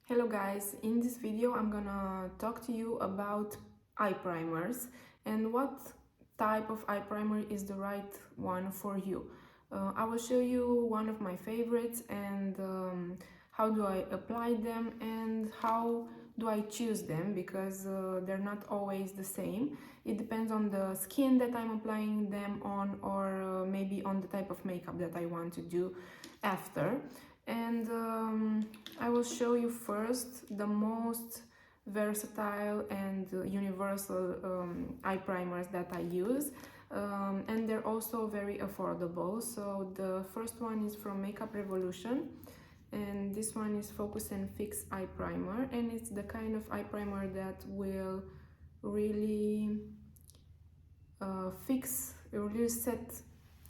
Hello guys, in this video I'm gonna talk to you about eye primers and what type of eye primer is the right one for you. I will show you one of my favorites and how do I apply them and how do I choose them, because they're not always the same. It depends on the skin that I'm applying them on, or maybe on the type of makeup that I want to do after. And I will show you first the most versatile and universal eye primers that I use, and they're also very affordable. So the first one is from Makeup Revolution, and this one is Focus and Fix Eye Primer, and it's the kind of eye primer that will really really set.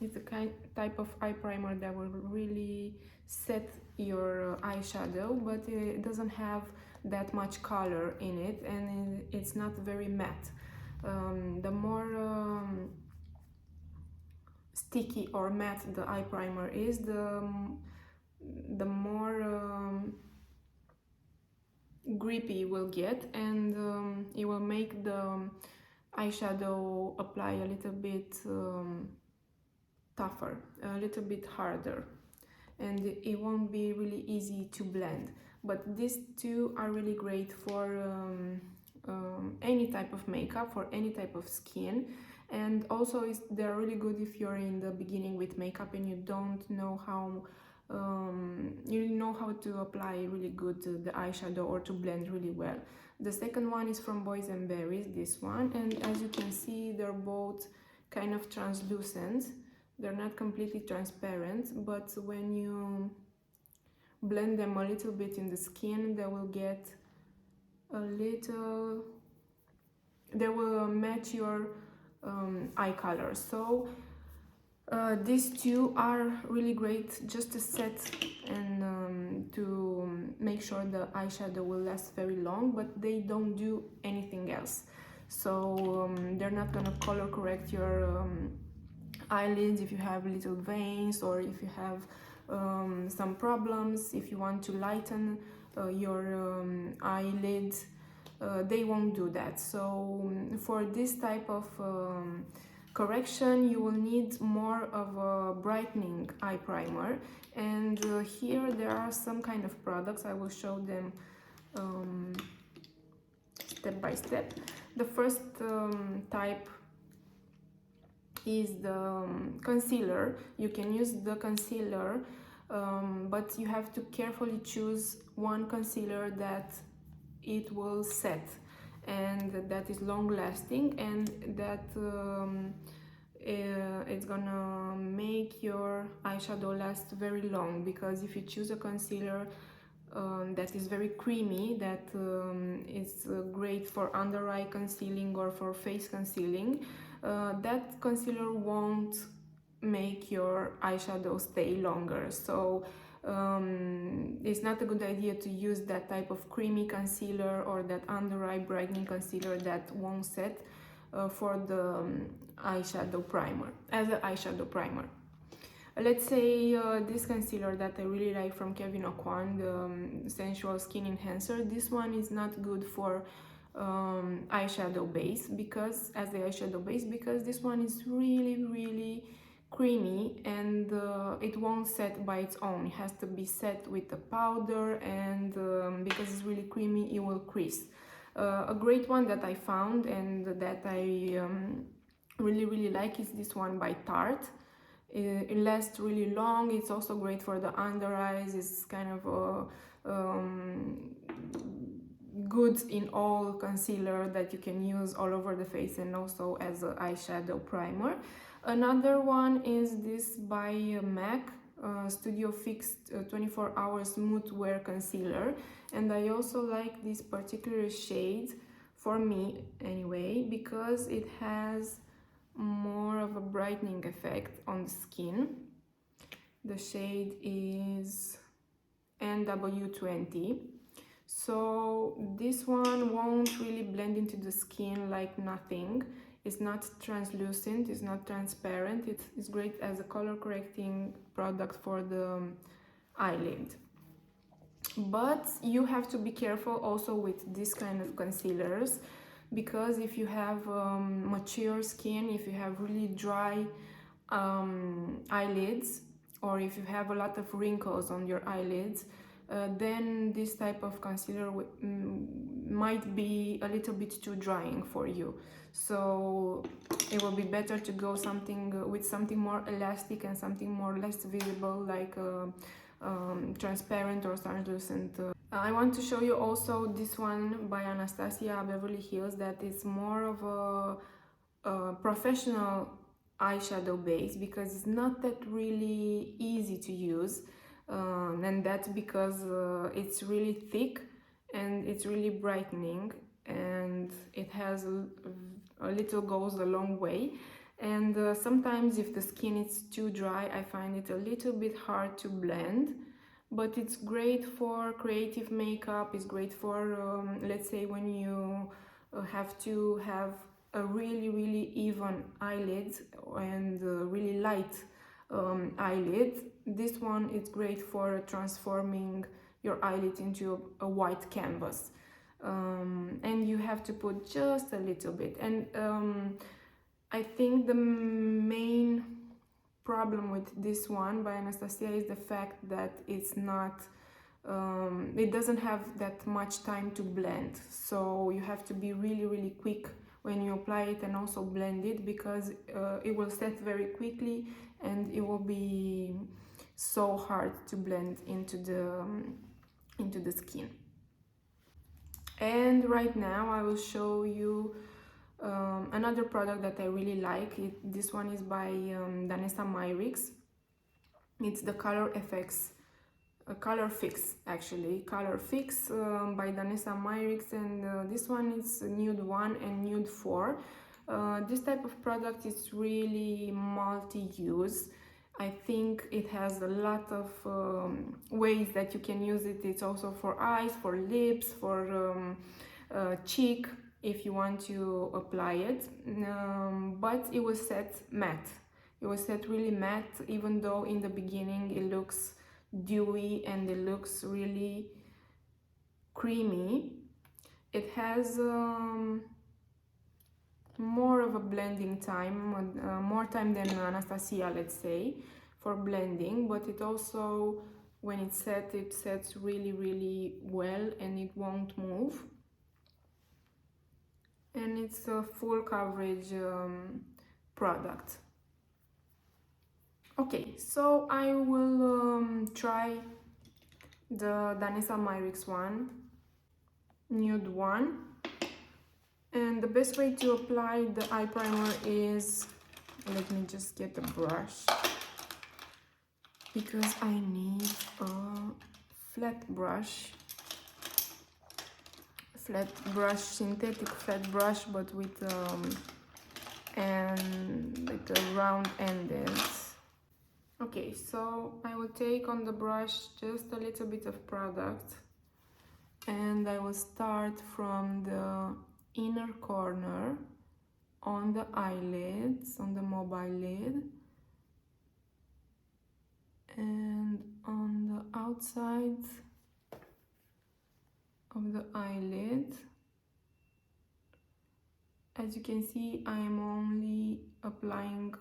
It's the type of eye primer that will really set your eyeshadow, but it doesn't have that much color in it, and it's not very matte. The more sticky or matte the eye primer is, the more grippy it will get, and it will make the eyeshadow apply a little bit tougher, a little bit harder, and it won't be really easy to blend. But these two are really great for any type of makeup, for any type of skin, and also they're really good if you're in the beginning with makeup and you don't know how to apply really good the eyeshadow or to blend really well. The second one is from Boys and Berries, this one, and as you can see they're both kind of translucent. They're not completely transparent, but when you blend them a little bit in the skin, they will get a little, they will match your eye color. So these two are really great just to set and to make sure the eyeshadow will last very long, but they don't do anything else. So they're not gonna color correct your eyelids if you have little veins, or if you have some problems, if you want to lighten your eyelids. They won't do that. So for this type of correction, you will need more of a brightening eye primer, and here there are some kind of products. I will show them step by step. The first type is the concealer. You can use the concealer, but you have to carefully choose one concealer that it will set and that is long lasting, and that it's gonna make your eyeshadow last very long. Because if you choose a concealer that is very creamy, that is great for under eye concealing or for face concealing, that concealer won't make your eyeshadow stay longer. So it's not a good idea to use that type of creamy concealer or that under eye brightening concealer that won't set for the eyeshadow primer, as an eyeshadow primer. Let's say this concealer that I really like from Kevyn Aucoin, the Sensual Skin Enhancer, this one is not good for eyeshadow base, because as the eyeshadow base, because this one is really creamy, and it won't set by its own. It has to be set with the powder, and because it's really creamy, it will crease. A great one that I found and that I really like is this one by Tarte. It lasts really long. It's also great for the under eyes. It's kind of good in all concealer that you can use all over the face, and also as an eyeshadow primer. Another one is this by MAC, Studio Fix 24 Hour Smooth Wear Concealer, and I also like this particular shade, for me anyway, because it has more of a brightening effect on the skin. The shade is NW20. So this one won't really blend into the skin like nothing. It's not translucent, it's not transparent. It's great as a color correcting product for the eyelid. But you have to be careful also with this kind of concealers, because if you have mature skin, if you have really dry eyelids, or if you have a lot of wrinkles on your eyelids, then this type of concealer might be a little bit too drying for you. So it will be better to go with something more elastic and something more less visible, like transparent or translucent. I want to show you also this one by Anastasia, Beverly Hills, that is more of a professional eyeshadow base, because it's not that really easy to use, and that's because it's really thick and it's really brightening, and it has a little goes a long way. And sometimes if the skin is too dry, I find it a little bit hard to blend, but it's great for creative makeup. It's great for let's say when you have to have a really even eyelid and really light eyelid. This one is great for transforming your eyelid into a white canvas, and you have to put just a little bit. And I think the main problem with this one by Anastasia is the fact that it's not it doesn't have that much time to blend, so you have to be really quick when you apply it and also blend it, because it will set very quickly and it will be so hard to blend into the skin. And right now I will show you another product that I really like. This one is by Danessa Myricks. It's the Color Fix, actually. Color Fix by Danessa Myricks, and this one is Nude 1 and Nude 4. This type of product is really multi-use. I think it has a lot of ways that you can use it. It's also for eyes, for lips, for cheek, if you want to apply it. But it was set matte. It was set really matte, even though in the beginning it looks dewy and it looks really creamy. It has more of a blending time, more time than Anastasia, let's say, for blending, but it also, when it's set, it sets really well and it won't move. And it's a full coverage product. Okay, so I will try the Danessa Myricks one, Nude 1. And the best way to apply the eye primer is, let me just get a brush, because I need a flat brush, synthetic flat brush, but with a round ends. Okay, so I will take on the brush just a little bit of product, and I will start from the inner corner on the eyelids, on the mobile lid, and on the outside of the eyelid. As you can see, I am only applying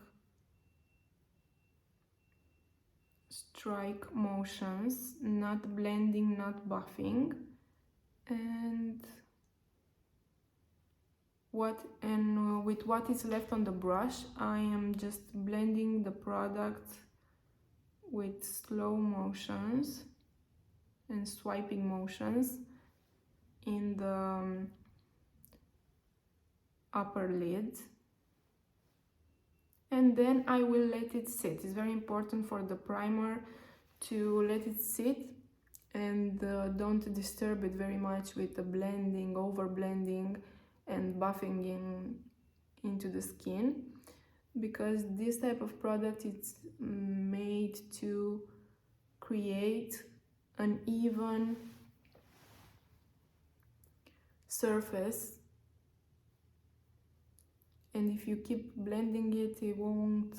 strike motions, not blending, not buffing. And with what is left on the brush, I am just blending the product with slow motions and swiping motions in the upper lid, and then I will let it sit. It's very important for the primer to let it sit and don't disturb it very much with the blending, over blending and buffing into the skin, because this type of product is made to create an even surface, and if you keep blending it, it won't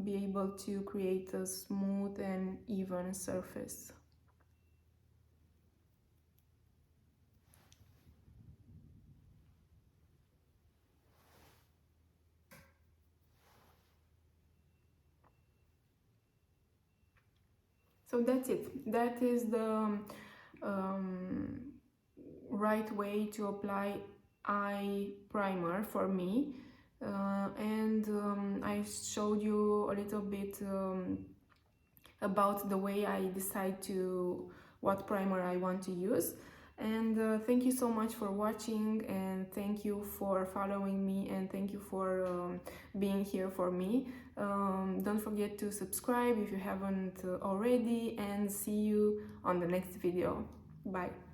be able to create a smooth and even surface. So that's it. That is the um, right way to apply eye primer for me. And I showed you a little bit about the way I decide to what primer I want to use. And thank you so much for watching, and thank you for following me, and thank you for being here for me. Don't forget to subscribe if you haven't already, and see you on the next video. Bye.